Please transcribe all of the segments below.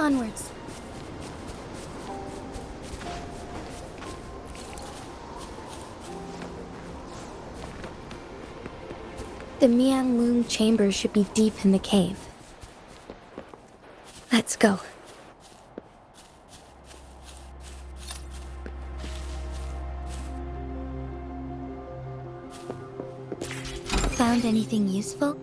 Onwards. The Mianloong Chamber should be deep in the cave. Let's go. Found anything useful?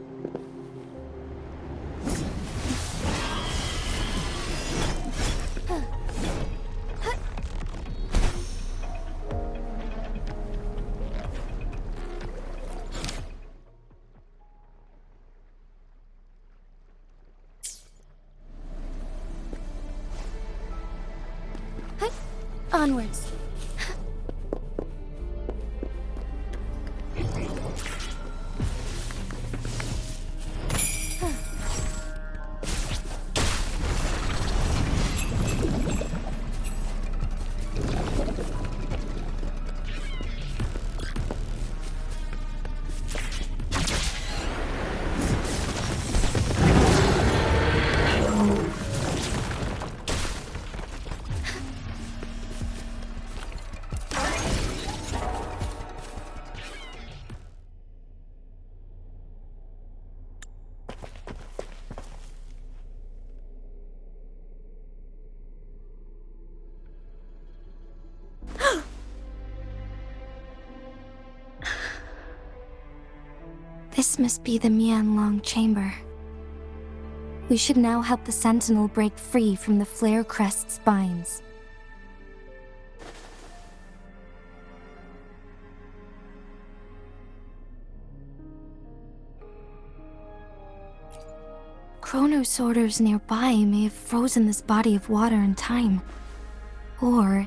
Onwards. This must be the Mianloong Chamber. We should now help the Sentinel break free from the Flare Crest's binds. Chronosorters nearby may have frozen this body of water in time. Or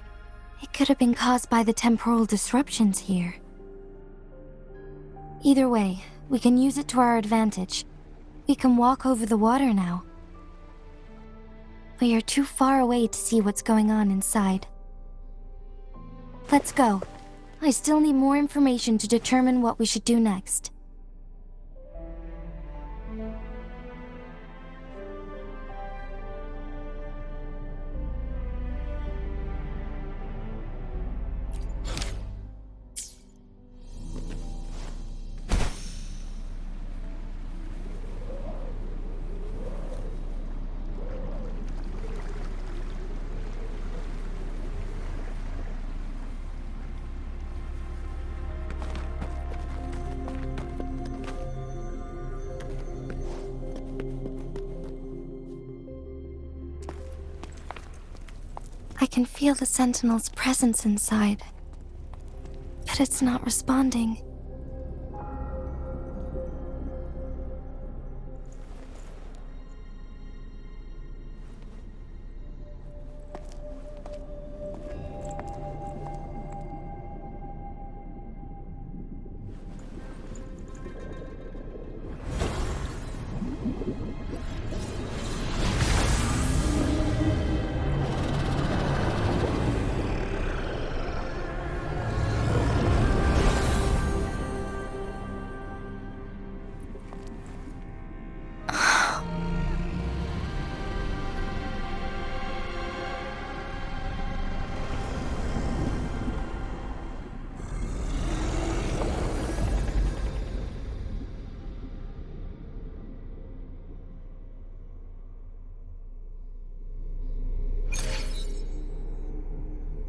it could have been caused by the temporal disruptions here. Either way, we can use it to our advantage. We can walk over the water now. We are too far away to see what's going on inside. Let's go. I still need more information to determine what we should do next. I can feel the Sentinel's presence inside, but it's not responding.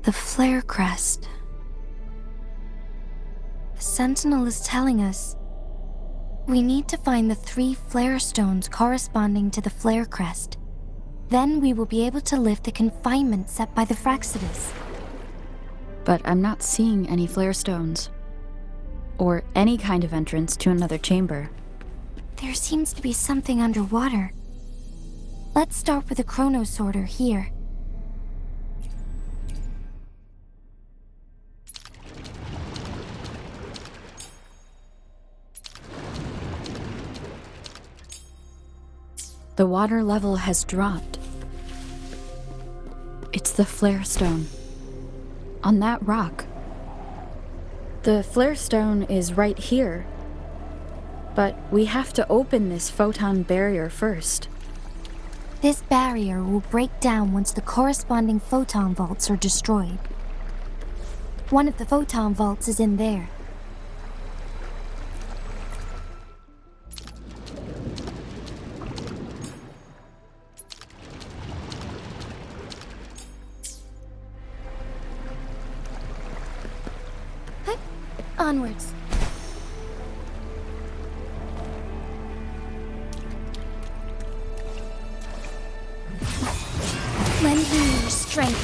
The Flare Crest. The Sentinel is telling us we need to find the 3 flare stones corresponding to the Flare Crest. Then we will be able to lift the confinement set by the Fraxidus. But I'm not seeing any flare stones, or any kind of entrance to another chamber. There seems to be something underwater. Let's start with a chronosorter here. The water level has dropped. It's the flare stone. On that rock. The flare stone is right here. But we have to open this photon barrier first. This barrier will break down once the corresponding photon vaults are destroyed. One of the photon vaults is in there. Onwards. Lend me your strength.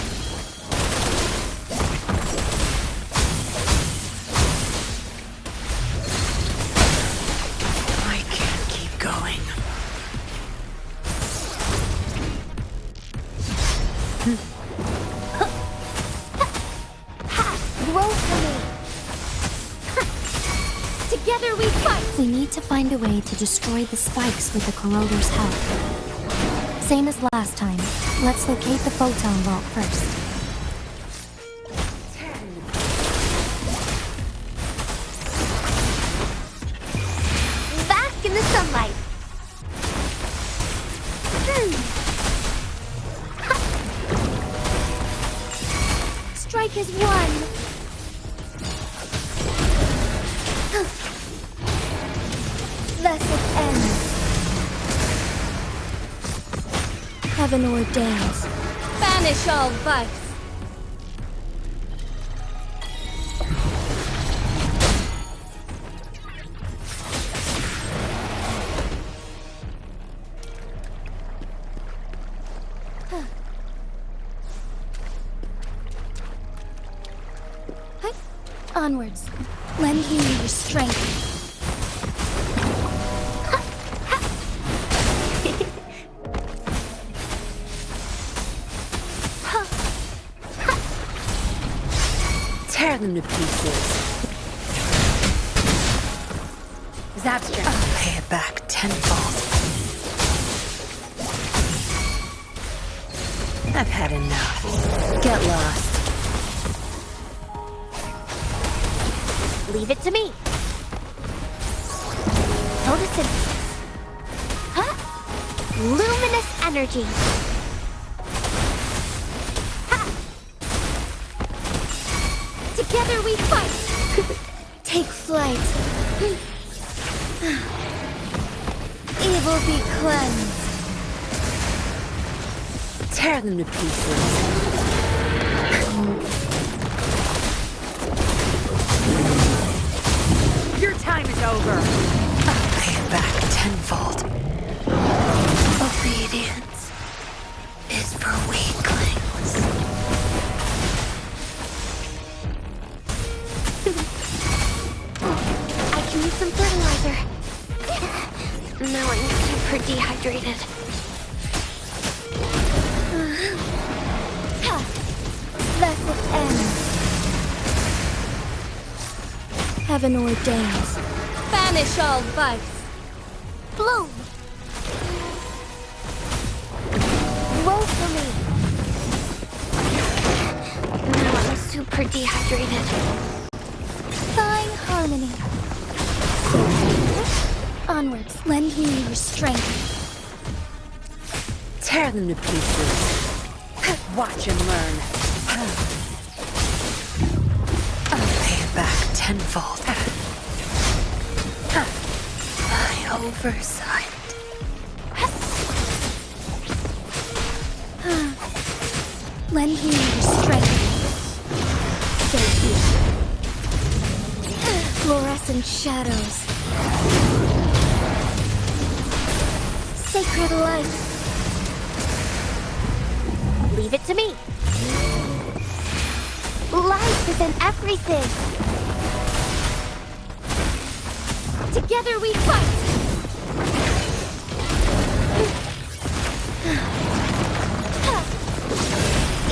I can't keep going. Roll for me. Together we fight! We need to find a way to destroy the spikes with the corroder's help. Same as last time. Let's locate the photon vault first. Back in the sunlight. Strike is one. Thus it ends. Heaven ordains. Banish all vice. Onwards. Lend me your strength. Tear them to pieces. Zabster. I'll pay it back tenfold. I've had enough. Get lost. Leave it to me. Photosynthesis. Huh? Luminous energy. Ha! Together we fight. Take flight. Evil be cleansed. Tear them to pieces. Your time is over. I'll pay it back tenfold. Obedience is for weaklings. I can use some fertilizer. Now I'm super dehydrated. Thus it ends. Heaven ordains. Banish all vice. Bloom. Roll for me. Now I'm super dehydrated. Fine harmony. Onwards. Lend me your strength. Tear them to pieces. Watch and learn. I'll pay it back tenfold. My oversight. Lend me your strength. Stay here. Fluorescent shadows. Sacred light. Leave it to me. Life is in everything. Together we fight.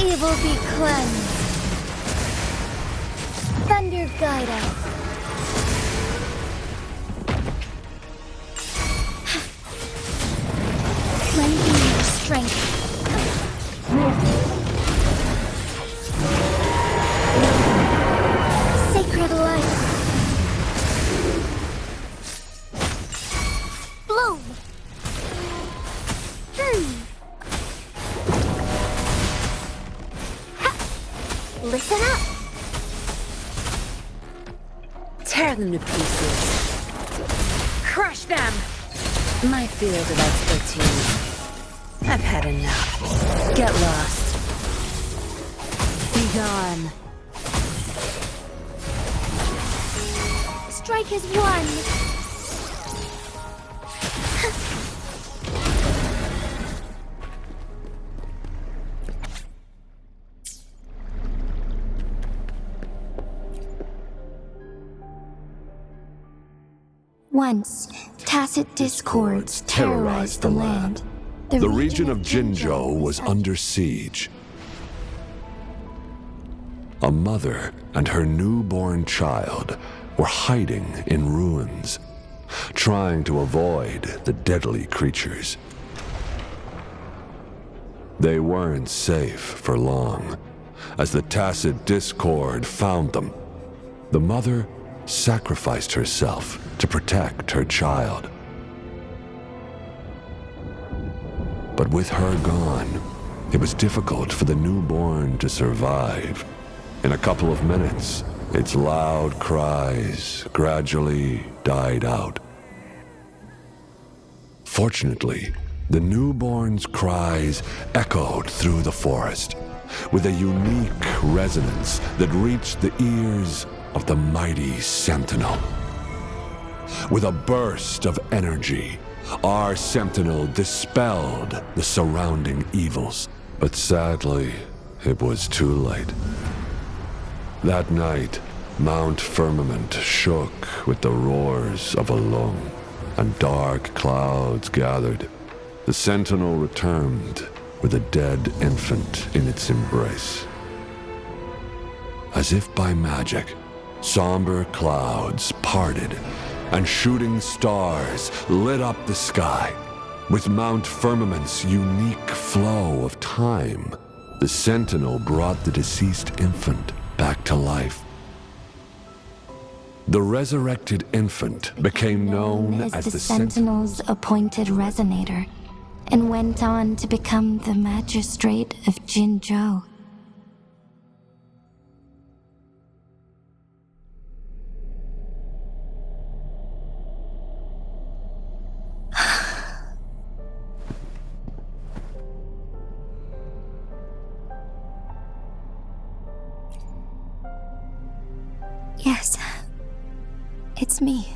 Evil be cleansed. Thunder guide us. Lend me your strength. Sacred light. Bloom. Listen up! Tear them to pieces. Crush them! My field of expertise. I've had enough. Get lost. Be gone. Strike is one! Once, tacit discords terrorized the land. The region of Jinzhou was under siege. A mother and her newborn child were hiding in ruins, trying to avoid the deadly creatures. They weren't safe for long, as the tacit discord found them. The mother sacrificed herself to protect her child. But with her gone, it was difficult for the newborn to survive. In a couple of minutes, its loud cries gradually died out. Fortunately, the newborn's cries echoed through the forest with a unique resonance that reached the ears of the mighty sentinel. With a burst of energy, our sentinel dispelled the surrounding evils. But sadly, it was too late. That night, Mount Firmament shook with the roars of a lung, and dark clouds gathered. The sentinel returned with a dead infant in its embrace. As if by magic, somber clouds parted, and shooting stars lit up the sky. With Mount Firmament's unique flow of time, the sentinel brought the deceased infant back to life. The resurrected infant became known as the Sentinel's appointed resonator, and went on to become the magistrate of Jinzhou. Yes, it's me.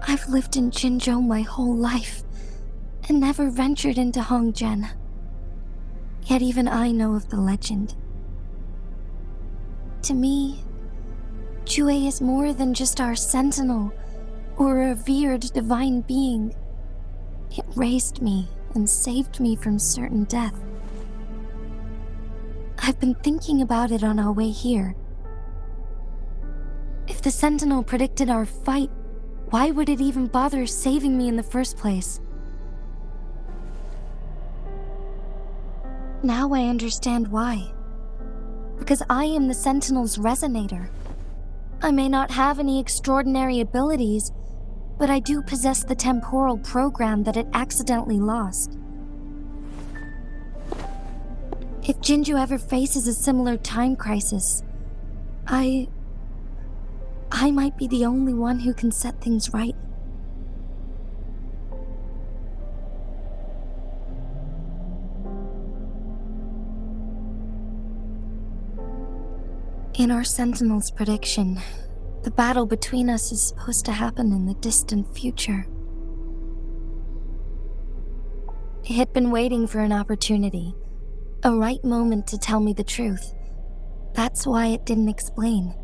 I've lived in Jinzhou my whole life, and never ventured into Hongzhen. Yet even I know of the legend. To me, Jue is more than just our sentinel, or a revered divine being. It raised me and saved me from certain death. I've been thinking about it on our way here. If the sentinel predicted our fight, why would it even bother saving me in the first place? Now I understand why. Because I am the sentinel's resonator. I may not have any extraordinary abilities, but I do possess the temporal program that it accidentally lost. If Jinzhou ever faces a similar time crisis, I might be the only one who can set things right. In our Sentinel's prediction, the battle between us is supposed to happen in the distant future. It had been waiting for an opportunity, a right moment to tell me the truth. That's why it didn't explain.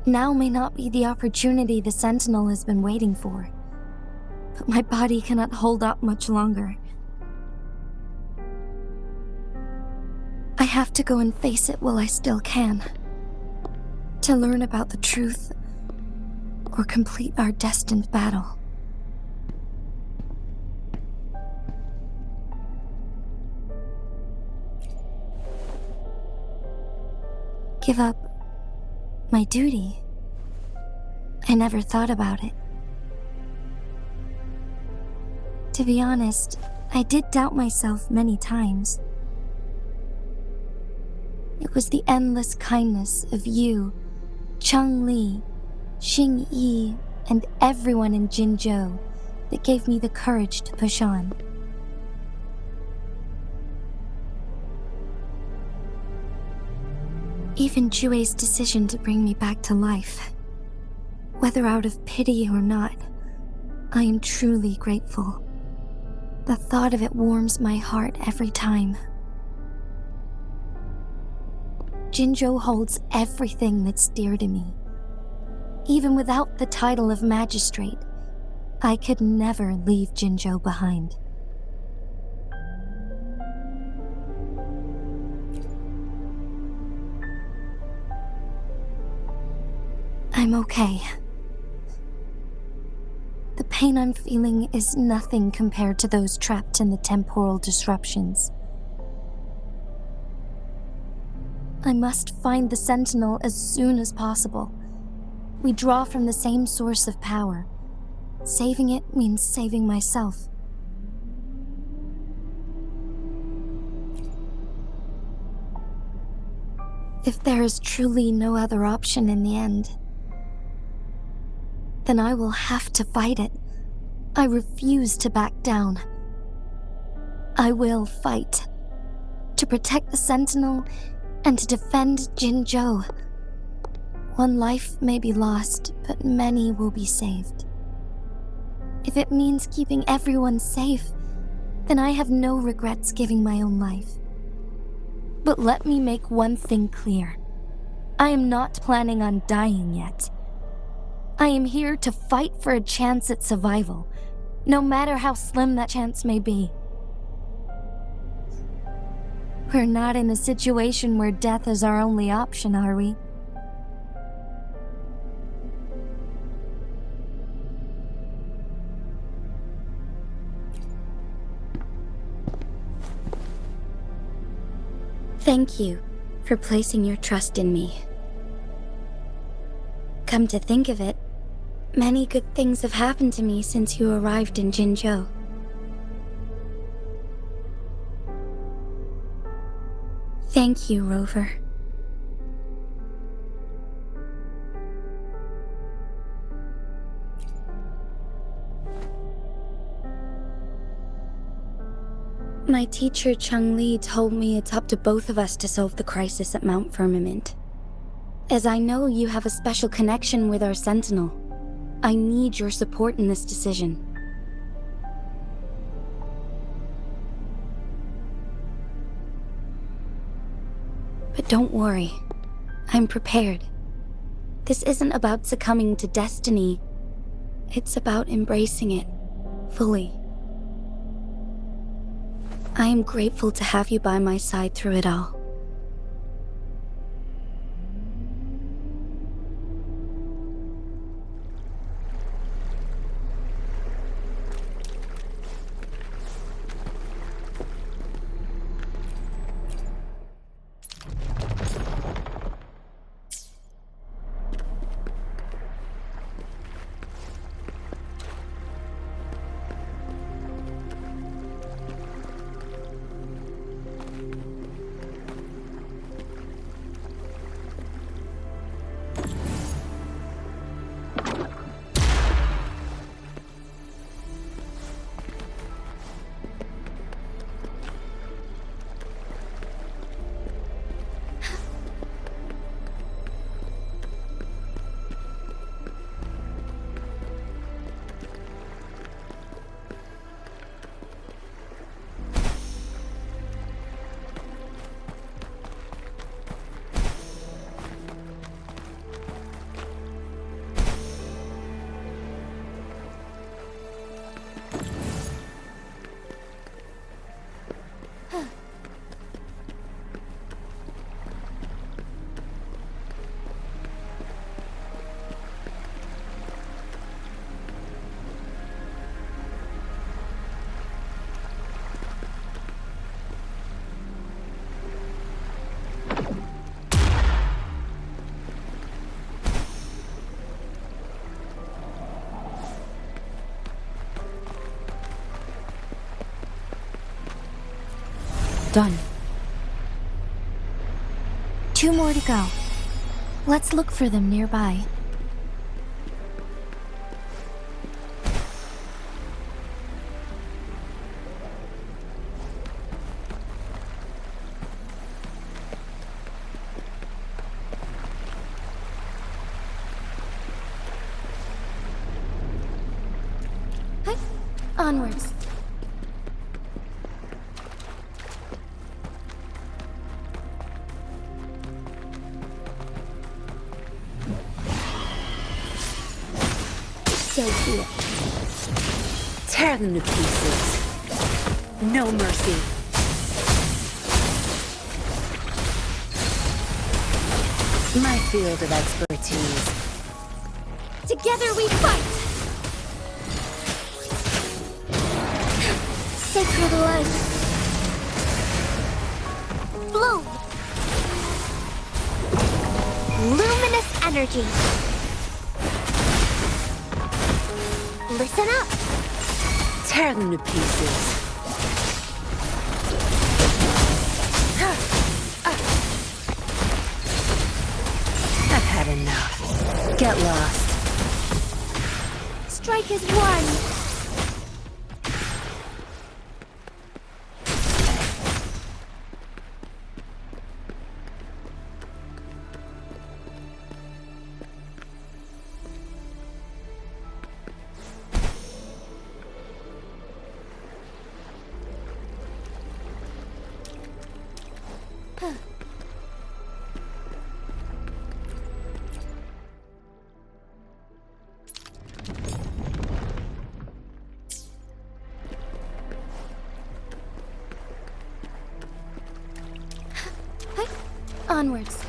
Now may not be the opportunity the Sentinel has been waiting for, but my body cannot hold up much longer. I have to go and face it while I still can, to learn about the truth or complete our destined battle. Give up my duty? I never thought about it. To be honest, I did doubt myself many times. It was the endless kindness of you, Changli, Xingyi, and everyone in Jinzhou that gave me the courage to push on. Even Jue's decision to bring me back to life, whether out of pity or not, I am truly grateful. The thought of it warms my heart every time. Jinzhou holds everything that's dear to me. Even without the title of magistrate, I could never leave Jinzhou behind. I'm okay. The pain I'm feeling is nothing compared to those trapped in the temporal disruptions. I must find the Sentinel as soon as possible. We draw from the same source of power. Saving it means saving myself. If there is truly no other option in the end, then I will have to fight it. I refuse to back down. I will fight. To protect the Sentinel and to defend Jinzhou. One life may be lost, but many will be saved. If it means keeping everyone safe, then I have no regrets giving my own life. But let me make one thing clear. I am not planning on dying yet. I am here to fight for a chance at survival, no matter how slim that chance may be. We're not in a situation where death is our only option, are we? Thank you for placing your trust in me. Come to think of it, many good things have happened to me since you arrived in Jinzhou. Thank you, Rover. My teacher Changli told me it's up to both of us to solve the crisis at Mount Firmament. As I know you have a special connection with our Sentinel, I need your support in this decision. But don't worry, I'm prepared. This isn't about succumbing to destiny, it's about embracing it fully. I am grateful to have you by my side through it all. Done. 2 more to go. Let's look for them nearby. Hi. Onwards. So be it. Tear them to pieces. No mercy. My field of expertise. Together we fight! Sacred light. Bloom. Luminous energy. Listen up. Tear them to pieces. I've had enough. Get lost. Strike is one. Onwards.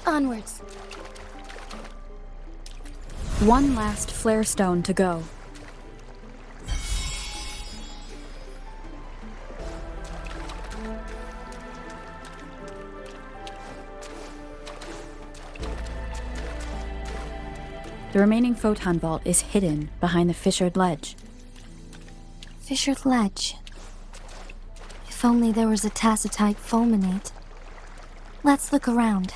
Onwards. One last flare stone to go. The remaining photon vault is hidden behind the fissured ledge. Fissured ledge. If only there was a tacitite fulminate. Let's look around.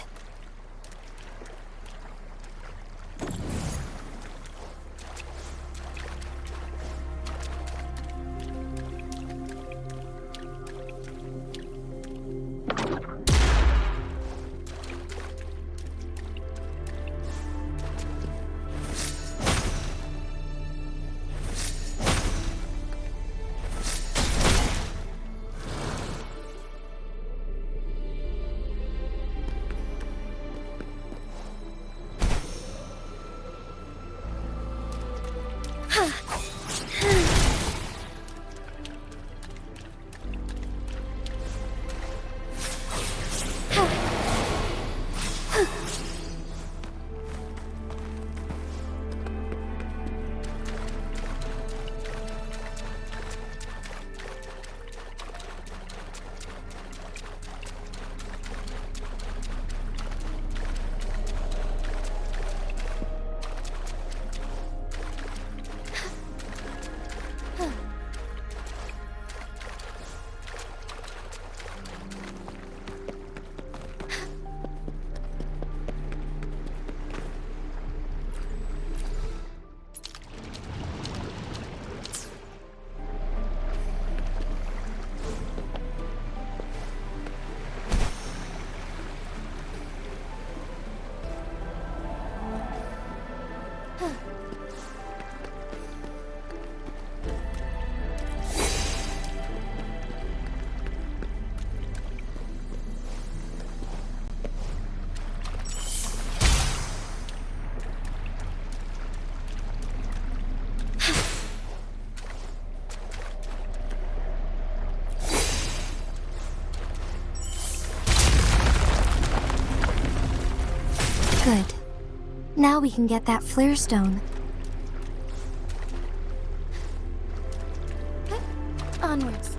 Good. Now we can get that flare stone. Onwards.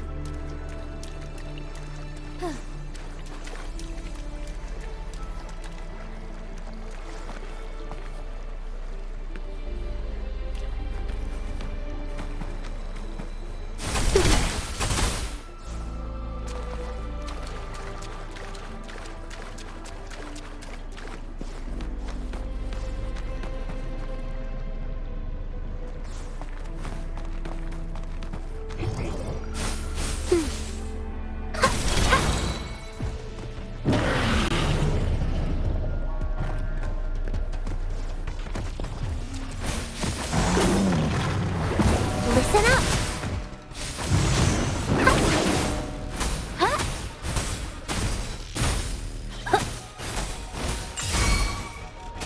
Listen up!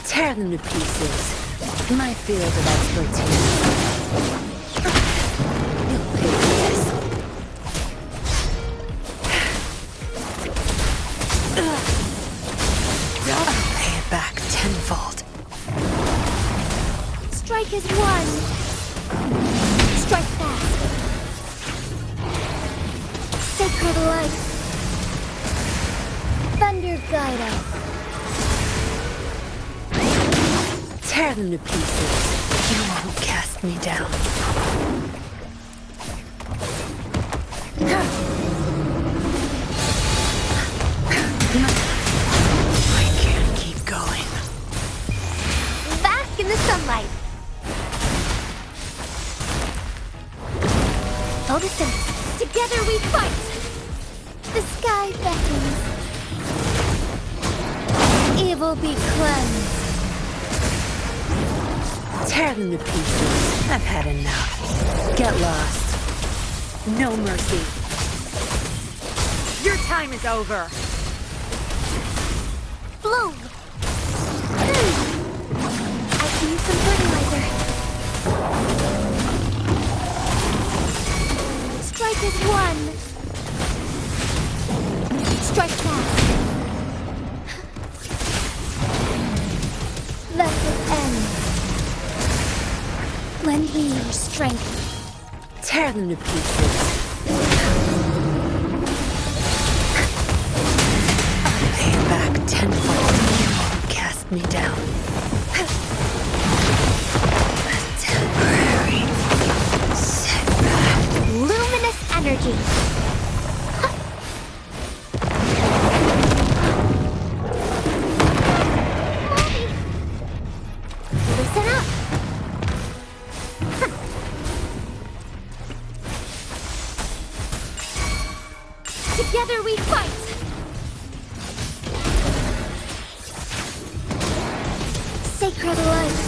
Tear them to pieces. My field of expertise. You'll pay for this. I'll pay it back tenfold. Strike is one. Strike fast. Sacred light. Thunder guide us. Tear them to pieces. You won't cast me down. I can't keep going. Bask in the sunlight. Listen, together we fight. The sky beckons. Evil be cleansed. Tear them to pieces. I've had enough. Get lost. No mercy. Your time is over. Bloom. I can use some fertilizer. Strike is one. Strike fast. Let it end. Lend me your strength. Tear them to pieces. I'll pay it back tenfold. You won't cast me down. A temporary setback. Luminous energy. Listen up. Together we fight! Sacred light.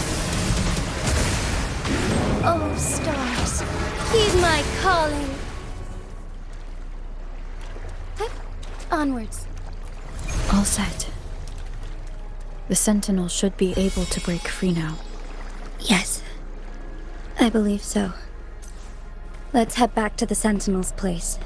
Oh, stars, heed my calling. Onwards. All set. The Sentinel should be able to break free now. Yes. I believe so. Let's head back to the Sentinel's place.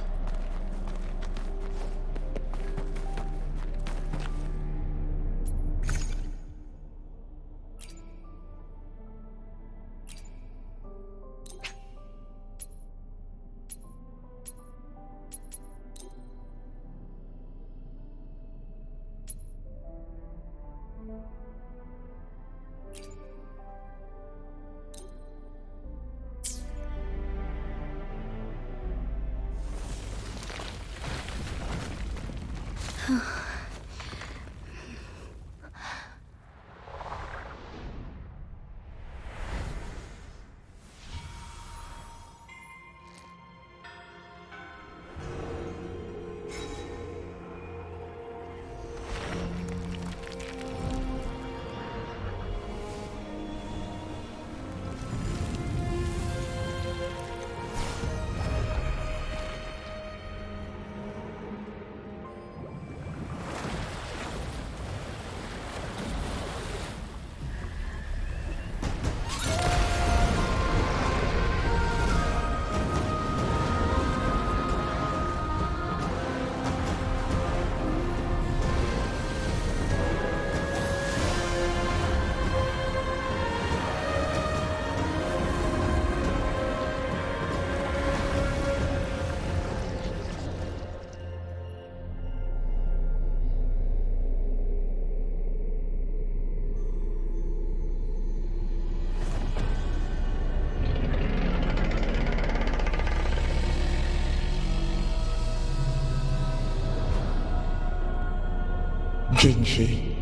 Jinhsi,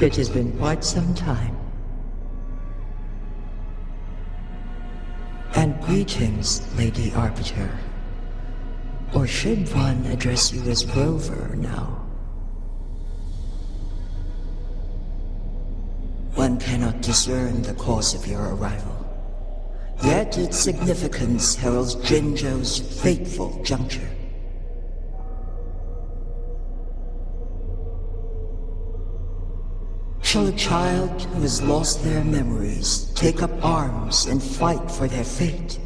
it has been quite some time. And greetings, Lady Arbiter. Or should one address you as Rover now? One cannot discern the cause of your arrival. Yet its significance heralds Jinzhou's fateful juncture. Shall a child who has lost their memories take up arms and fight for their fate?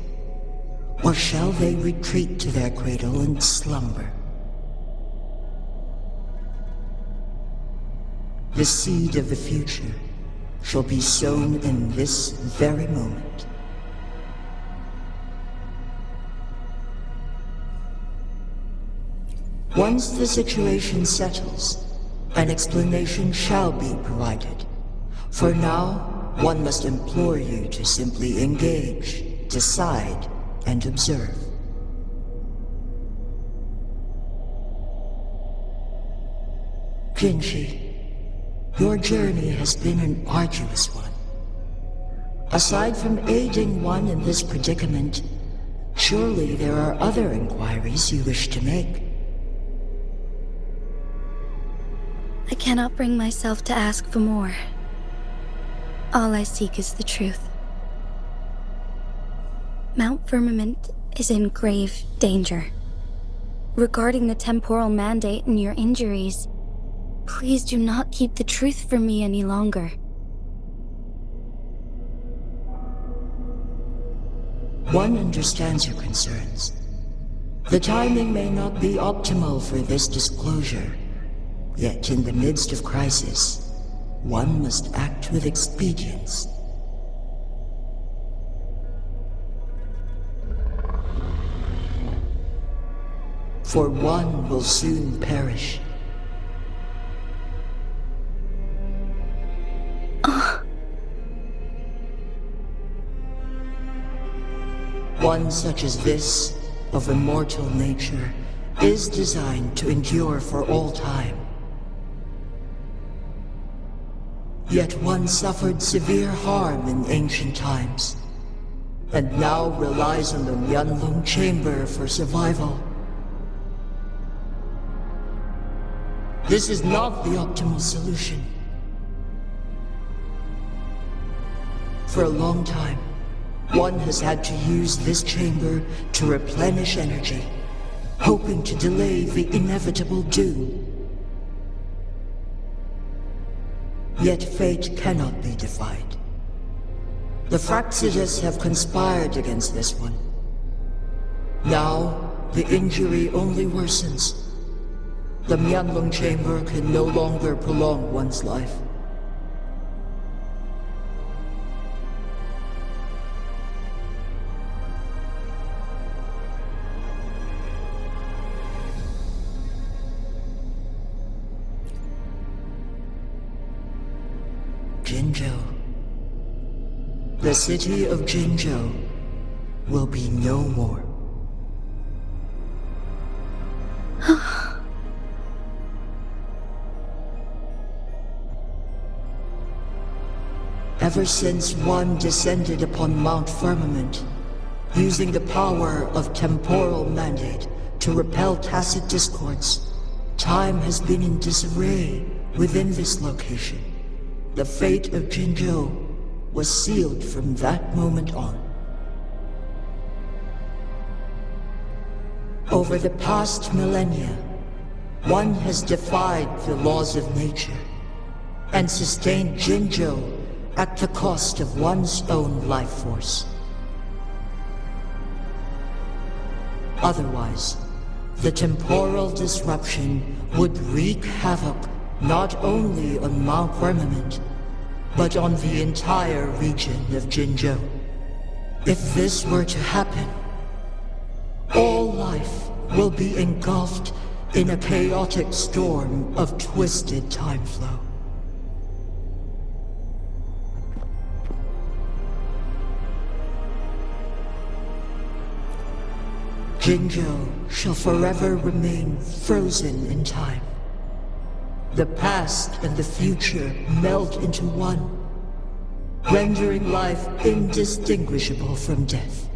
Or shall they retreat to their cradle and slumber? The seed of the future shall be sown in this very moment. Once the situation settles, an explanation shall be provided. For now, one must implore you to simply engage, decide, and observe. Jinhsi, your journey has been an arduous one. Aside from aiding one in this predicament, surely there are other inquiries you wish to make. I cannot bring myself to ask for more. All I seek is the truth. Mount Firmament is in grave danger. Regarding the temporal mandate and your injuries, please do not keep the truth from me any longer. One understands your concerns. The timing may not be optimal for this disclosure. Yet in the midst of crisis, one must act with expedience. For one will soon perish. One such as this, of immortal nature, is designed to endure for all time. Yet one suffered severe harm in ancient times, and now relies on the Mianloong Chamber for survival. This is not the optimal solution. For a long time, one has had to use this chamber to replenish energy, hoping to delay the inevitable doom. Yet fate cannot be defied. The Fraxidas have conspired against this one. Now, the injury only worsens. The Mianloong Chamber can no longer prolong one's life. Jinzhou. The city of Jinzhou will be no more. Ever since one descended upon Mount Firmament, using the power of temporal mandate to repel tacit discords, time has been in disarray within this location. The fate of Jinzhou was sealed from that moment on. Over the past millennia, one has defied the laws of nature and sustained Jinzhou at the cost of one's own life force. Otherwise, the temporal disruption would wreak havoc not only on Mount Firmament, but on the entire region of Jinzhou. If this were to happen, all life will be engulfed in a chaotic storm of twisted time flow. Jinzhou shall forever remain frozen in time. the past and the future melt into one, rendering life indistinguishable from death.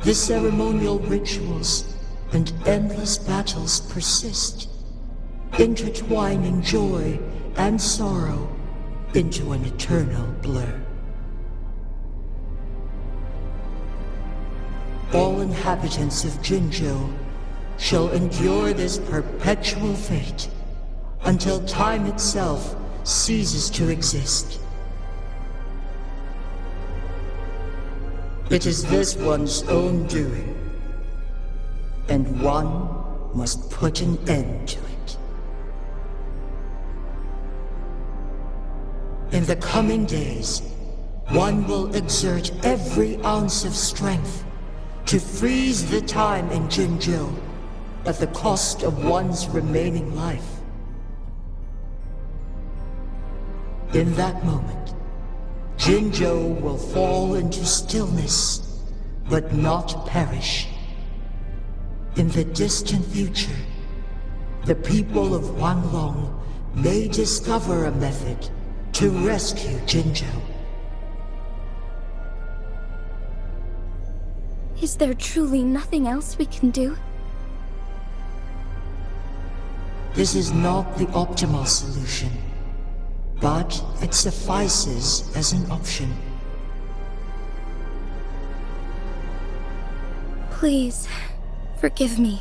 The ceremonial rituals and endless battles persist, intertwining joy and sorrow into an eternal blur. All inhabitants of Jinzhou shall endure this perpetual fate until time itself ceases to exist. It is this one's own doing, and one must put an end to it. In the coming days, one will exert every ounce of strength to freeze the time in Jinzhou at the cost of one's remaining life. In that moment, Jinzhou will fall into stillness, but not perish. In the distant future, the people of Mianloong may discover a method to rescue Jinzhou. Is there truly nothing else we can do? This is not the optimal solution, but it suffices as an option. Please, forgive me,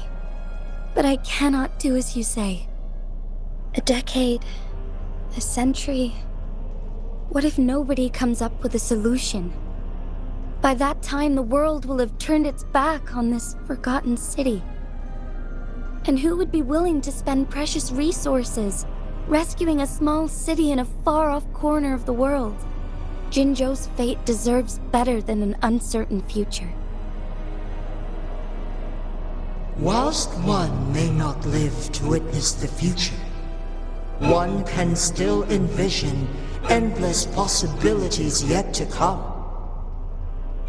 but I cannot do as you say. A decade, a century. What if nobody comes up with a solution? By that time, the world will have turned its back on this forgotten city. And who would be willing to spend precious resources rescuing a small city in a far-off corner of the world? Jinzhou's fate deserves better than an uncertain future. Whilst one may not live to witness the future, one can still envision endless possibilities yet to come.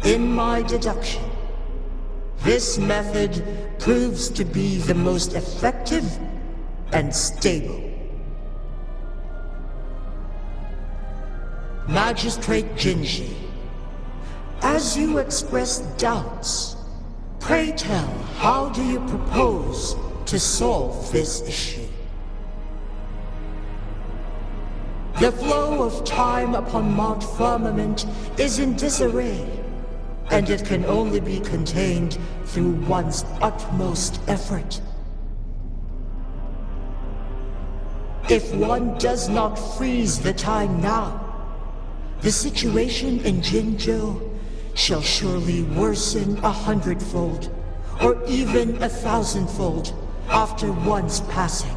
In my deduction, this method proves to be the most effective and stable. Magistrate Jinhsi, as you express doubts, pray tell, how do you propose to solve this issue? The flow of time upon Mount Firmament is in disarray, and it can only be contained through one's utmost effort. If one does not freeze the time now, the situation in Jinzhou shall surely worsen 100-fold, or even 1,000-fold after one's passing.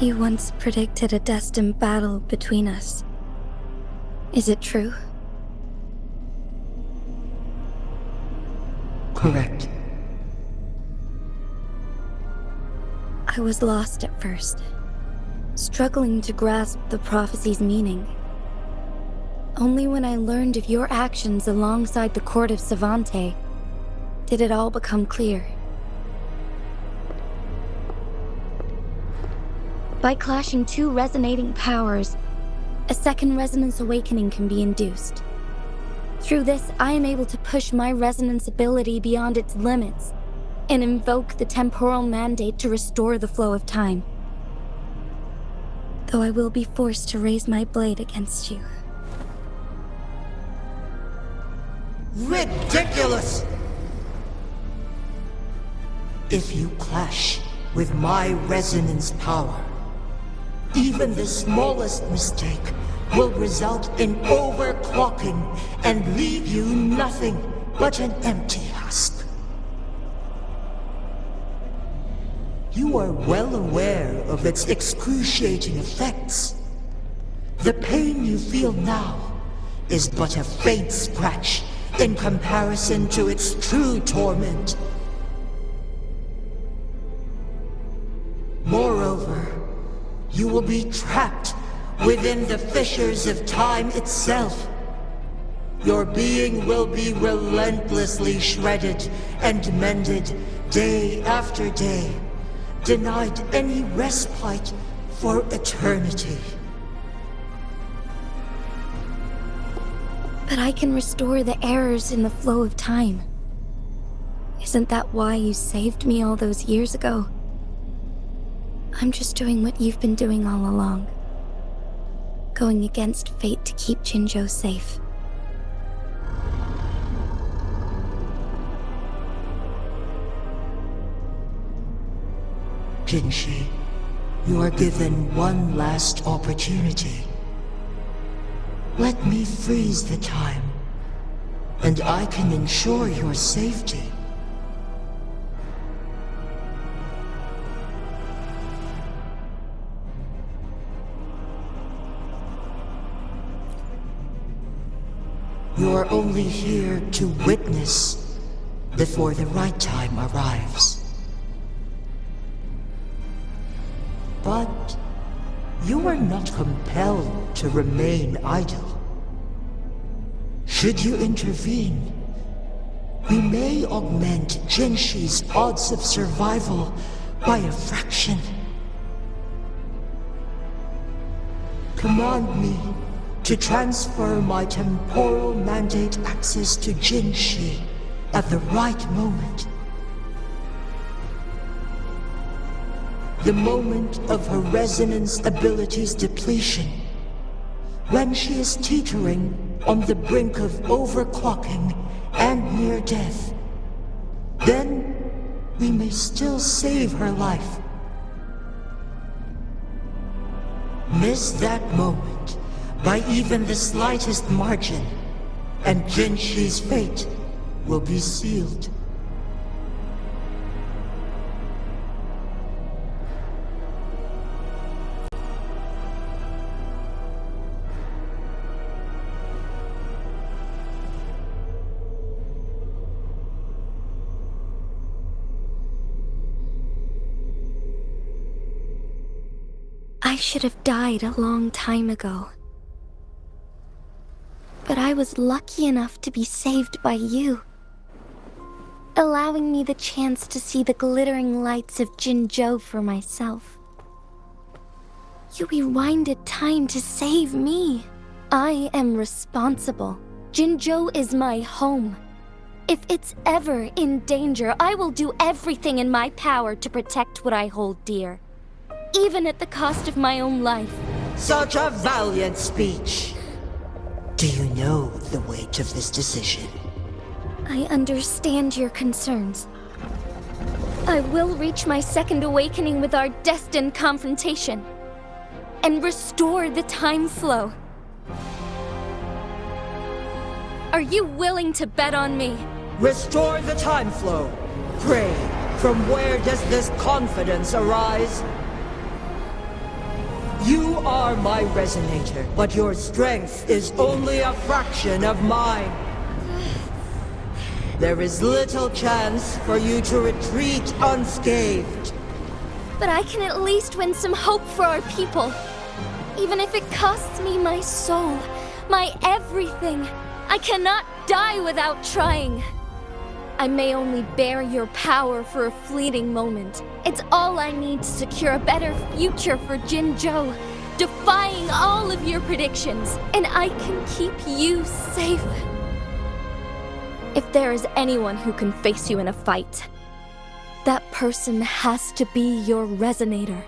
You once predicted a destined battle between us. Is it true? Correct. I was lost at first, struggling to grasp the prophecy's meaning. Only when I learned of your actions alongside the court of Savante did it all become clear. By clashing two resonating powers, a second resonance awakening can be induced. Through this, I am able to push my resonance ability beyond its limits and invoke the temporal mandate to restore the flow of time. Though I will be forced to raise my blade against you. Ridiculous! If you clash with my resonance power, even the smallest mistake will result in overclocking and leave you nothing but an empty husk. You are well aware of its excruciating effects. The pain you feel now is but a faint scratch in comparison to its true torment. Moreover, you will be trapped within the fissures of time itself. Your being will be relentlessly shredded and mended day after day, denied any respite for eternity. But I can restore the errors in the flow of time. Isn't that why you saved me all those years ago? I'm just doing what you've been doing all along. Going against fate to keep Jinzhou safe. Jinhsi, you are given one last opportunity. Let me freeze the time, and I can ensure your safety. You are only here to witness before the right time arrives. But you are not compelled to remain idle. Should you intervene, we may augment Jinhsi's odds of survival by a fraction. Command me to transfer my temporal mandate access to Jinhsi at the right moment. The moment of her resonance ability's depletion, when she is teetering on the brink of overclocking and near death. Then we may still save her life. Miss that moment by even the slightest margin, and Jinhsi's fate will be sealed. I should have died a long time ago. But I was lucky enough to be saved by you, allowing me the chance to see the glittering lights of Jinzhou for myself. You rewinded time to save me. I am responsible. Jinzhou is my home. If it's ever in danger, I will do everything in my power to protect what I hold dear, even at the cost of my own life. Such a valiant speech. Do you know the weight of this decision? I understand your concerns. I will reach my second awakening with our destined confrontation and restore the time flow. Are you willing to bet on me? Restore the time flow. Pray, from where does this confidence arise? You are my resonator, but your strength is only a fraction of mine. There is little chance for you to retreat unscathed. But I can at least win some hope for our people. Even if it costs me my soul, my everything. I cannot die without trying. I may only bear your power for a fleeting moment. It's all I need to secure a better future for Jinzhou, defying all of your predictions, and I can keep you safe. If there is anyone who can face you in a fight, that person has to be your resonator.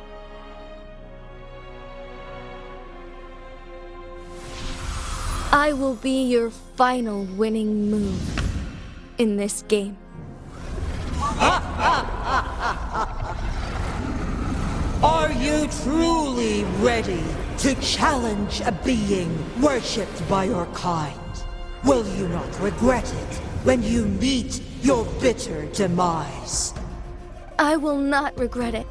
I will be your final winning move in this game. Are you truly ready to challenge a being worshipped by your kind? Will you not regret it when you meet your bitter demise? I will not regret it,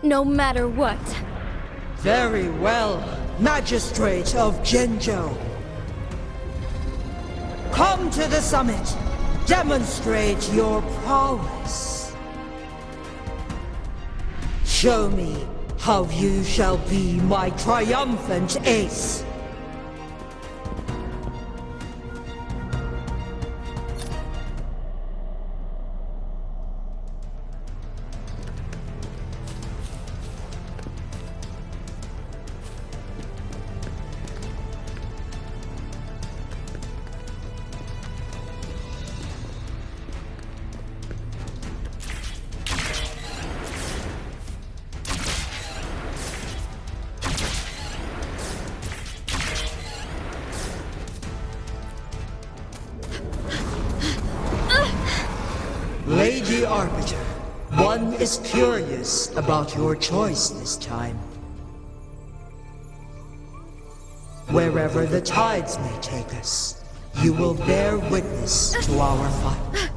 no matter what. Very well, Magistrate of Jinzhou. Come to the summit. Demonstrate your prowess. Show me how you shall be my triumphant ace. Lady Arbiter, one is curious about your choice this time. Wherever the tides may take us, you will bear witness to our fight.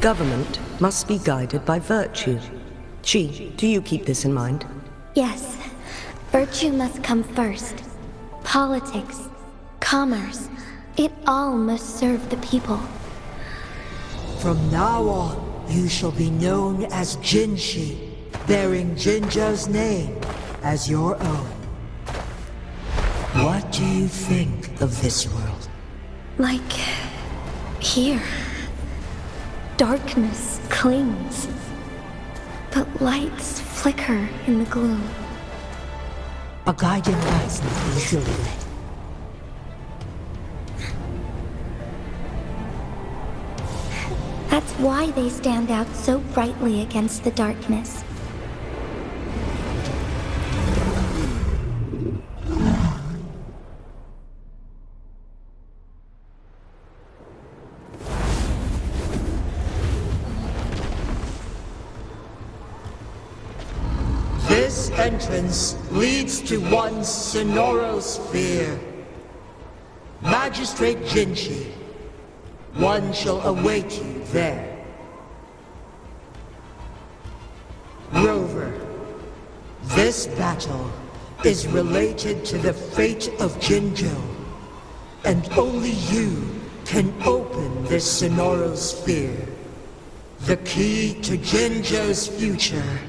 Government must be guided by virtue. Chi, do you keep this in mind? Yes, virtue must come first. Politics, commerce, it all must serve the people. From now on, you shall be known as Jinhsi, bearing Jinzhou's name as your own. What do you think of this world? Like here. Darkness clings, but lights flicker in the gloom. A guiding light is not easily lit. That's why they stand out so brightly against the darkness. This entrance leads to one Sonoral sphere. Magistrate Jinhsi, one shall await you there. Rover, this battle is related to the fate of Jinzhou, and only you can open this Sonoral sphere. The key to Jinzhou's future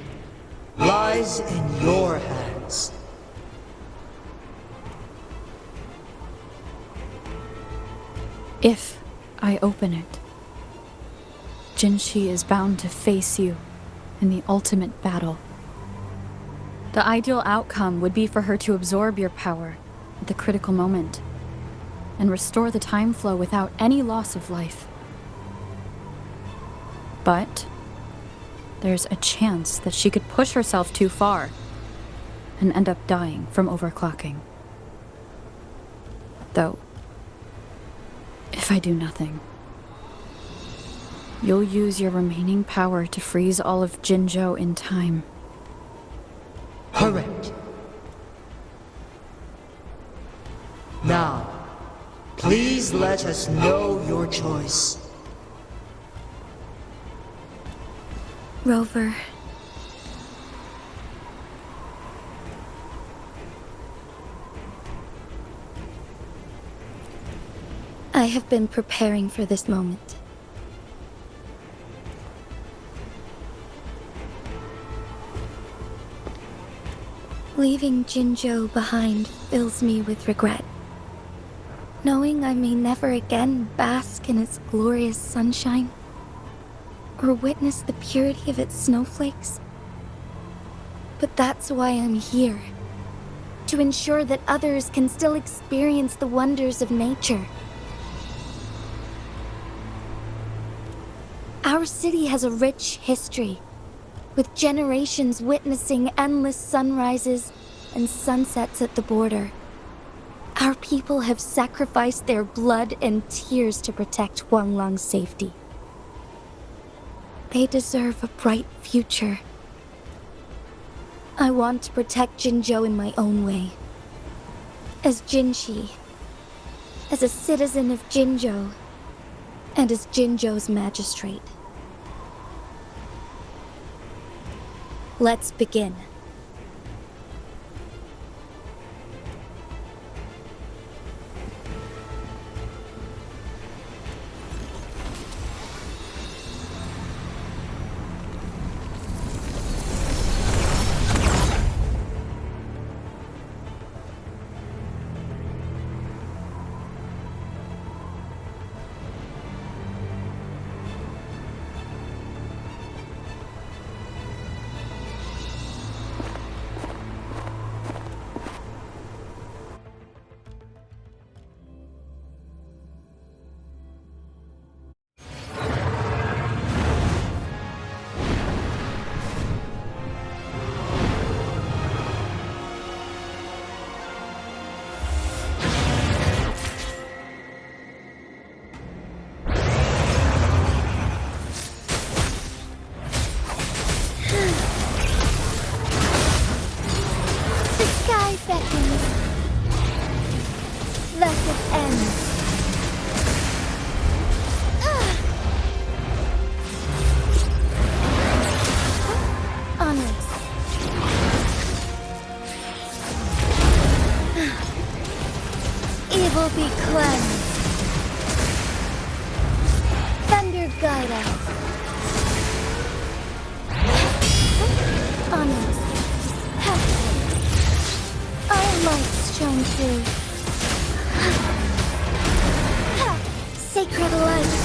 lies in your hands. If I open it, Jinhsi is bound to face you in the ultimate battle. The ideal outcome would be for her to absorb your power at the critical moment and restore the time flow without any loss of life. But there's a chance that she could push herself too far and end up dying from overclocking. Though, if I do nothing, you'll use your remaining power to freeze all of Jinzhou in time. Correct. Now, please let us know your choice. Rover. I have been preparing for this moment. Leaving Jinzhou behind fills me with regret. Knowing I may never again bask in its glorious sunshine, or witness the purity of its snowflakes. But that's why I'm here. To ensure that others can still experience the wonders of nature. Our city has a rich history, with generations witnessing endless sunrises and sunsets at the border. Our people have sacrificed their blood and tears to protect Huanglang's safety. They deserve a bright future. I want to protect Jinzhou in my own way. As Jinhsi, as a citizen of Jinzhou, and as Jinzhou's magistrate. Let's begin. Evil be cleansed. Thunder guide us. Onwards. Our lights shone through. Sacred light.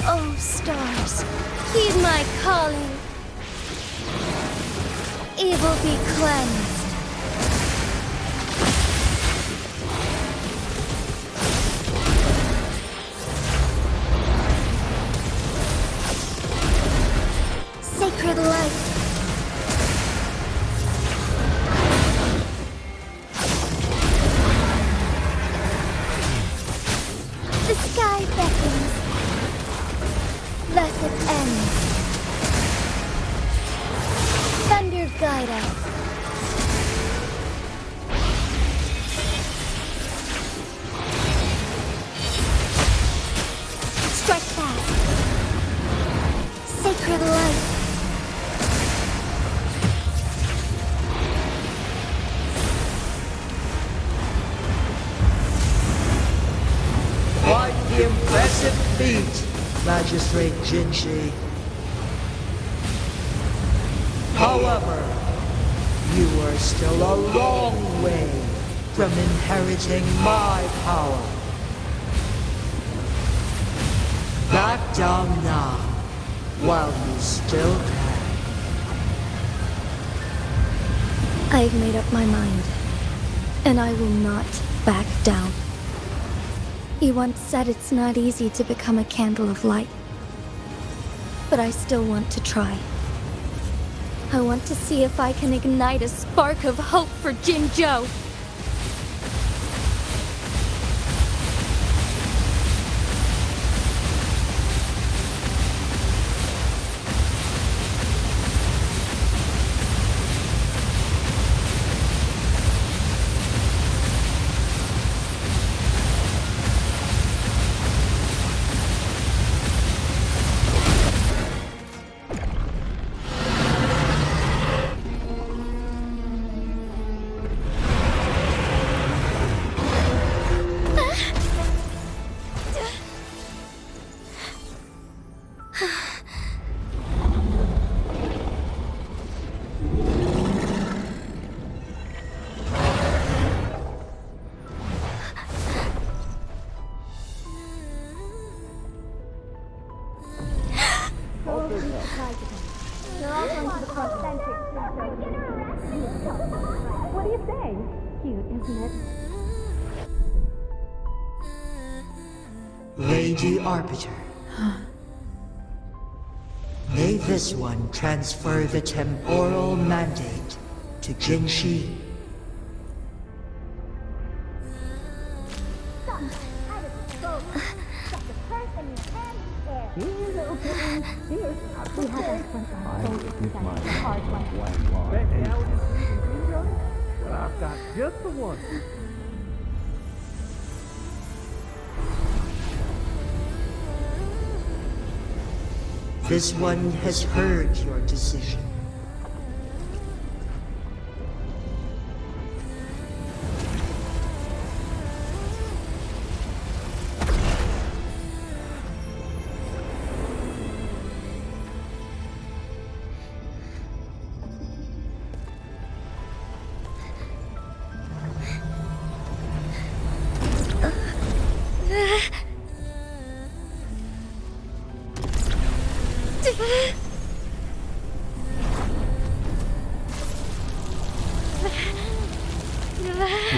Oh, stars, heed my calling. Evil be cleansed. Sacred light. The sky beckons. Blessed ends. Thunder guide us. Strike fast. Sacred light. Quite the impressive feat, Magistrate Jinhsi. However, you are still a long way from inheriting my power. Back down now, while you still can. I've made up my mind, and I will not back down. You once said it's not easy to become a candle of light. But I still want to try. I want to see if I can ignite a spark of hope for Jinzhou. What do you say? Cute, isn't it? Lady Arbiter. May this one transfer the temporal mandate to Jinhsi. I've got just the one. This one has heard your decision.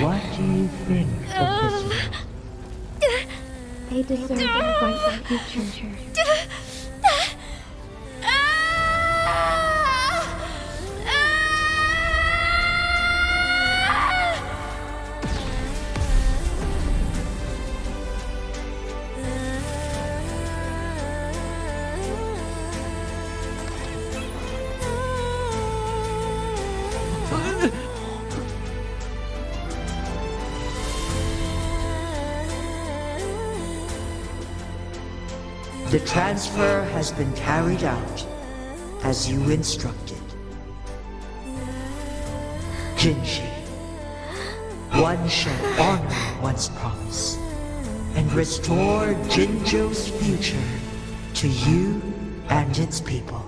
What do you think of this one? They deserve a bright future. The transfer has been carried out as you instructed. Jinzhou, one shall honor one's promise and restore Jinzhou's future to you and its people.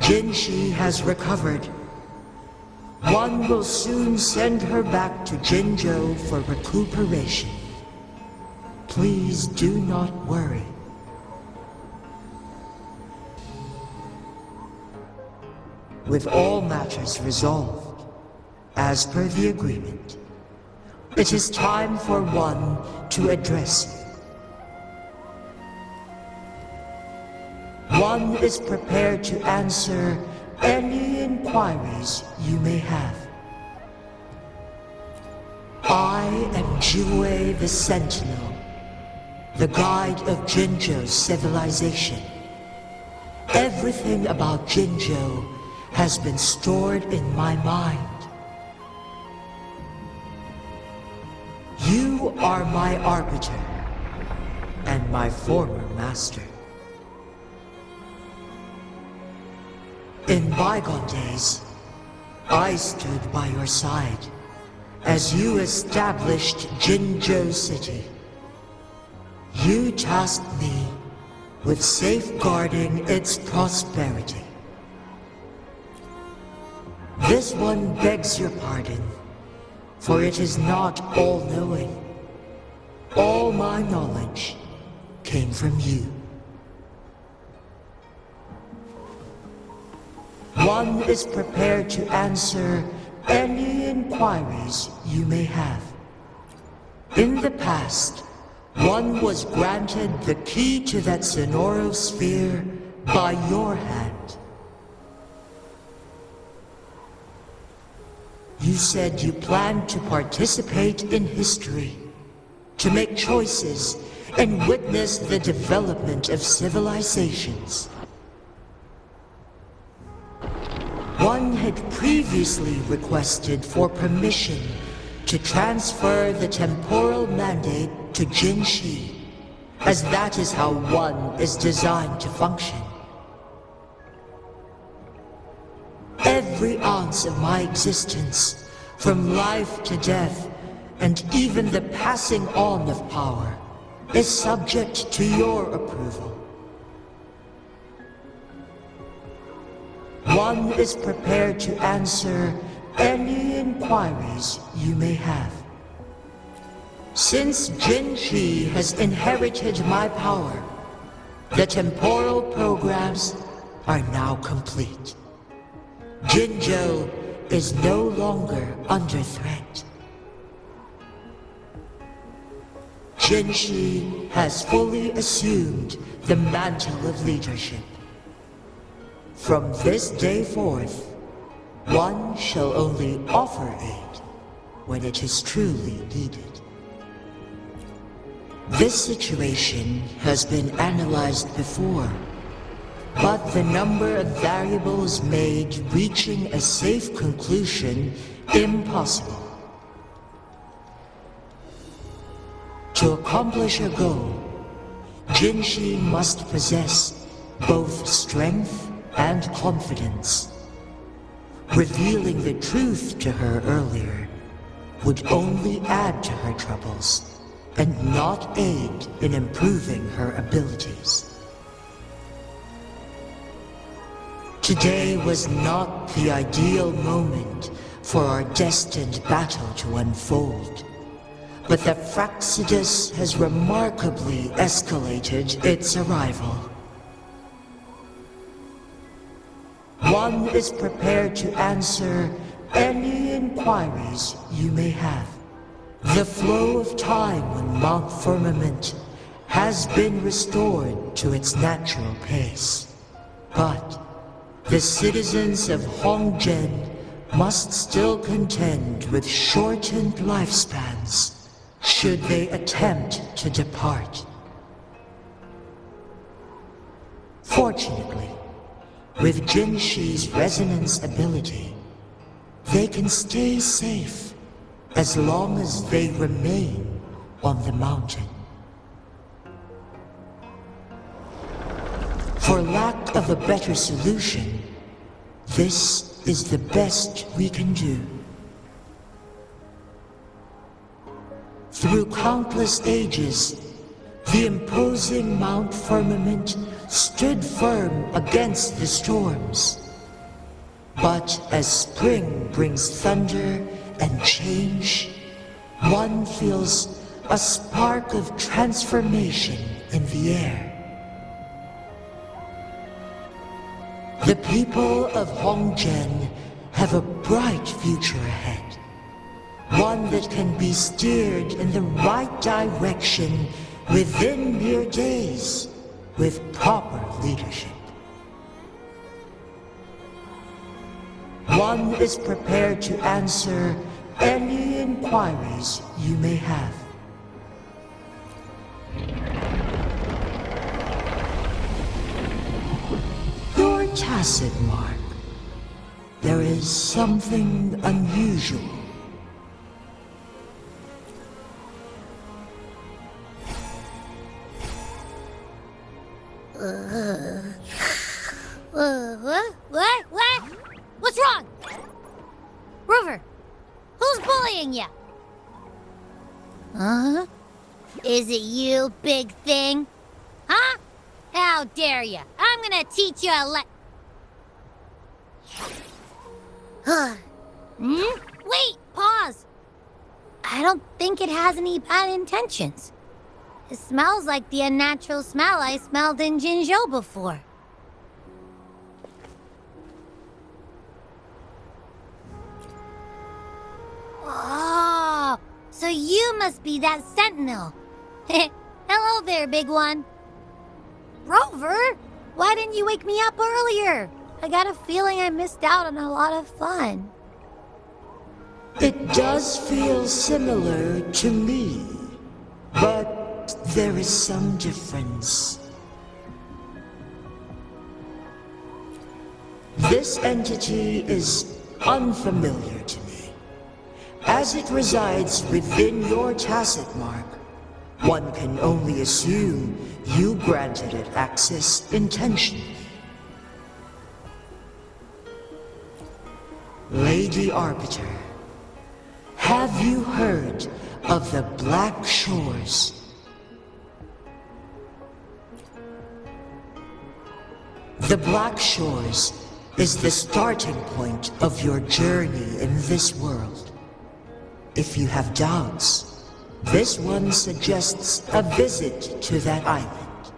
Jinhsi has recovered. One will soon send her back to Jinzhou for recuperation. Please do not worry. With all matters resolved, as per the agreement, it is time for one to address you. One is prepared to answer any inquiries you may have. I am Jiwei the Sentinel, the guide of Jinzhou's civilization. Everything about Jinzhou has been stored in my mind. You are my arbiter, and my former master. In bygone days, I stood by your side as you established Jinzhou City. You tasked me with safeguarding its prosperity. This one begs your pardon, for it is not all-knowing. All my knowledge came from you. One is prepared to answer any inquiries you may have. In the past, one was granted the key to that Sonoro sphere by your hand. You said you planned to participate in history, to make choices and witness the development of civilizations. One had previously requested for permission to transfer the temporal mandate to Jinhsi, as that is how one is designed to function. every ounce of my existence, from life to death, and even the passing on of power, is subject to your approval. One is prepared to answer any inquiries you may have. Since Jinhsi has inherited my power, the temporal programs are now complete. Jinzhou is no longer under threat. Jinhsi has fully assumed the mantle of leadership. From this day forth, one shall only offer aid when it is truly needed. This situation has been analyzed before, but the number of variables made reaching a safe conclusion impossible. To accomplish her goal, Jinhsi must possess both strength and confidence. Revealing the truth to her earlier would only add to her troubles and not aid in improving her abilities. Today was not the ideal moment for our destined battle to unfold, but the Fractsidus has remarkably escalated its arrival. One is prepared to answer any inquiries you may have. The flow of time on Mount Firmament has been restored to its natural pace. But the citizens of Hongzhen must still contend with shortened lifespans should they attempt to depart. Fortunately, with Jinhsi's resonance ability, they can stay safe as long as they remain on the mountain. For lack of a better solution, this is the best we can do. Through countless ages, the imposing Mount Firmament stood firm against the storms. But as spring brings thunder and change, one feels a spark of transformation in the air. The people of Hongzhen have a bright future ahead. One that can be steered in the right direction within mere days with proper leadership. One is prepared to answer any inquiries you may have. Your tacit mark. There is something unusual. What? What's wrong? Rover, who's bullying you? Huh? Is it you, big thing? Huh? How dare you? I'm gonna teach you a Wait, pause. I don't think it has any bad intentions. It smells like the unnatural smell I smelled in Jinzhou before. Oh, so you must be that sentinel. Hello there, big one. Rover, why didn't you wake me up earlier? I got a feeling I missed out on a lot of fun. It does feel similar to me, but there is some difference. This entity is unfamiliar to me. As it resides within your tacit mark, one can only assume you granted it access intentionally. Lady Arbiter, have you heard of the Black Shores? The Black Shores is the starting point of your journey in this world. If you have doubts, this one suggests a visit to that island.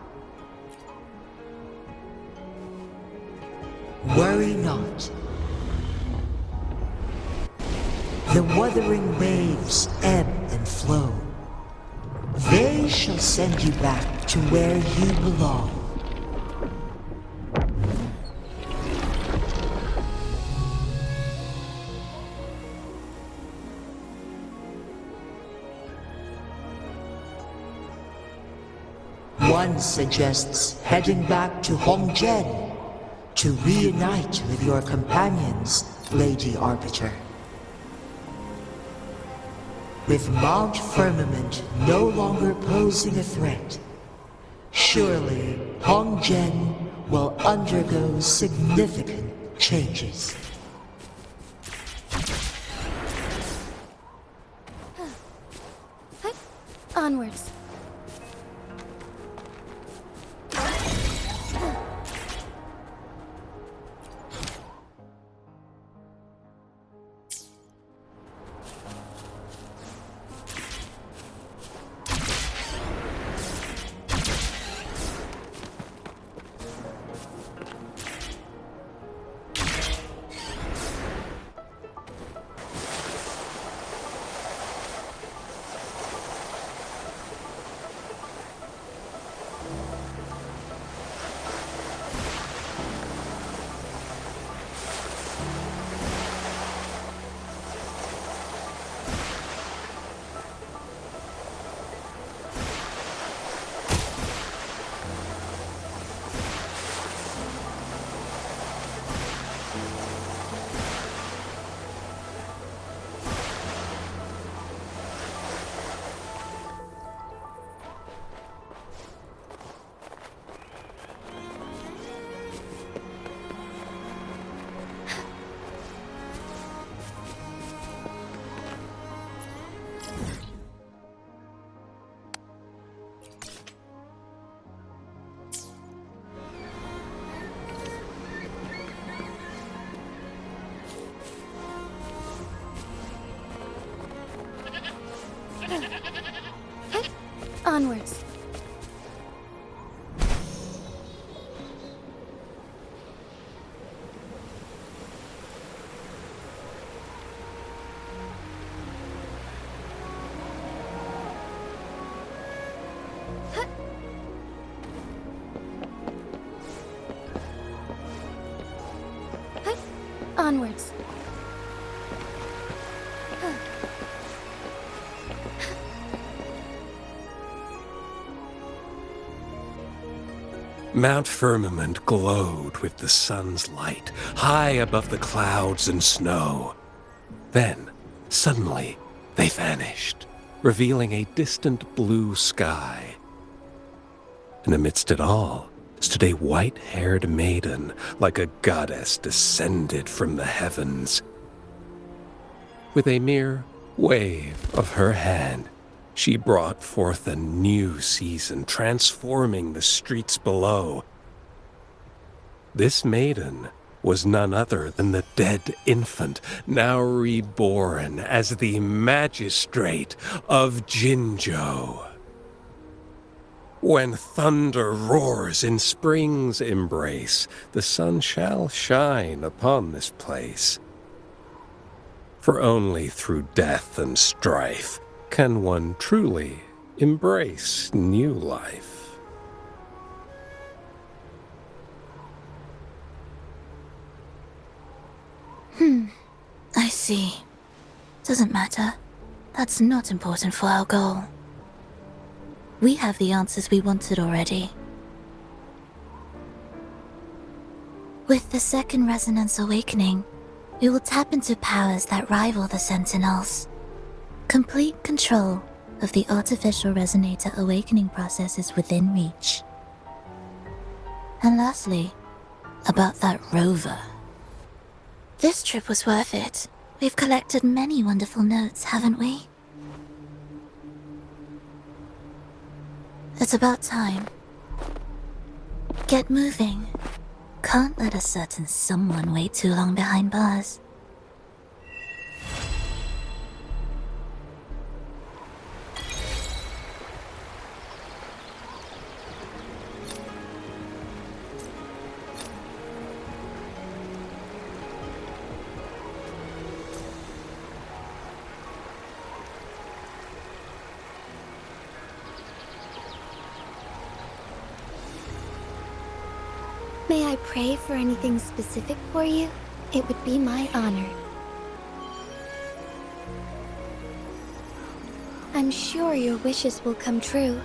Worry not. The wuthering waves ebb and flow. They shall send you back to where you belong. One suggests heading back to Hongzhen to reunite with your companions, Lady Arbiter. With Mount Firmament no longer posing a threat, surely Hongzhen will undergo significant changes. Onwards. Onwards. Onwards. Mount Firmament glowed with the sun's light, high above the clouds and snow. Then, suddenly, they vanished, revealing a distant blue sky. And amidst it all stood a white-haired maiden, like a goddess descended from the heavens. With a mere wave of her hand, she brought forth a new season, transforming the streets below. This maiden was none other than the dead infant, now reborn as the magistrate of Jinzhou. When thunder roars in spring's embrace, the sun shall shine upon this place. For only through death and strife can one truly embrace new life. I see. Doesn't matter. That's not important for our goal. We have the answers we wanted already. With the second resonance awakening, we will tap into powers that rival the Sentinels. Complete control of the artificial resonator awakening process is within reach. And lastly, about that rover. This trip was worth it. We've collected many wonderful notes, haven't we? It's about time. Get moving. Can't let a certain someone wait too long behind bars. May I pray for anything specific for you? It would be my honor. I'm sure your wishes will come true.